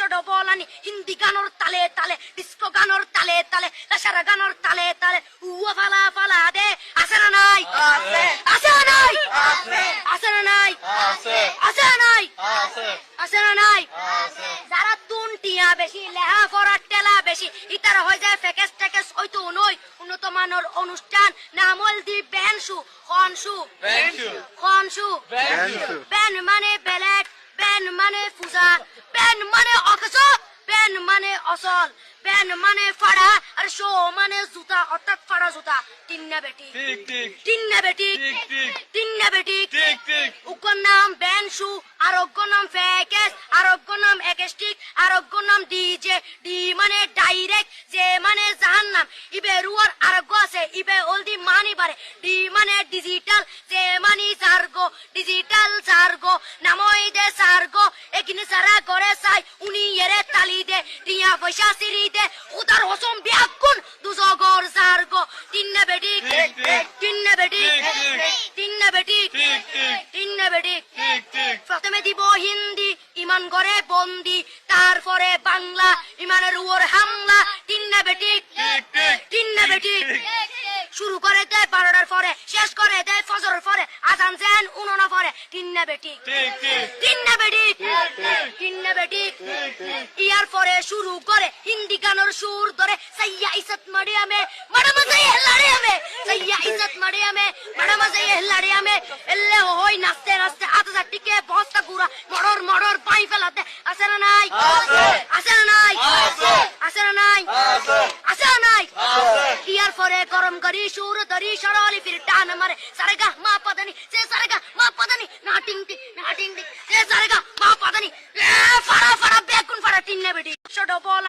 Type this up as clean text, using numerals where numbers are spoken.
ছোট বলানি হিন্দি গানোর তালে তালে ডিস্কো গানোর তালে তালে লাসারা গানোর তালে তালে উয়া ফালা ফালা দে আছে না নাই আছে না নাই আছে না নাই আছে না নাই আছে না নাই যারা তুনটিয়া বেশি লেহা করার টেলা বেশি ইতারা হয়ে যায় ফেকেস টেকেস হয়তো নই উন্নত মানের অনুষ্ঠান নামল দি বেনসু খনসু খনসু বেন মানে বেলেট বেন মানে ফুজা বেন মানে অকস বেন মানে অসল বেন মানে ফাড়া আর শো মানে জুতা অর্থাৎ ফাড়া জুতা তিন্না বেটি তিন্না বেটি তিন্না বেটি উগ্র নাম বেনসু আরোগ্য নাম ফেকেস আরোগ্য নাম একেস্টিক আরোগ্য নাম ডিজে ডি মানে ডাইরেক্ট যে মানে জাহান্নাম ইবে রুয়ার আরোগ্য আছে ইবে অলদি মানি পারে ডি মানে ডিজিটাল যে মানি সার্গো ডিজিটাল সার্গো নামই দে সার্গো এখানে সারা করে চাই উনি এরে তালি দে টিয়া পয়সা সিরি দে উদার হসম বিয়াকুন দুজগর সার্গো তিন্না বেটি তিন্না বেটি তিন্না বেটি তিন্না বেটি প্রথমে দিব হিন্দি ইমান করে বন্দি তারপরে বাংলা ইমানের উপর হামলা তিন্না বেটি তিন্না বেটি শুরু করে দেয় 12টার পরে শেষ করে দেয় ফজরের পরে আজান দেন উননা পরে তিন্না বেটি তিন্না বেটি তিন্না বেটি ইয়ার পরে শুরু করে হিন্দি গানের সুর ধরে সাইয়া ইজ্জত মারিয়ামে বড় মজা লাড়িয়ামে সাইয়া ইজ্জত মারিয়ামে বড় মজা লাড়িয়ামে এলে হই নাচতে নাচতে আতা টিকে বস্তা গুড়া মড়র মড়র পাই ফেলাতে আছে না নাই আছে না নাই আছে না নাই আছে না নাই ইয়ার পরে গরম করি সুর ধরি সরলি ফির টান মারে সারেগা মা পাদানি সে সারেগা মা পাদানি না টিং টিং না টিং টিং সে সারেগা মা পাদানি ফাড়া ফাড়া বেকুন ফাড়া তিন্না বেটি ছোট বল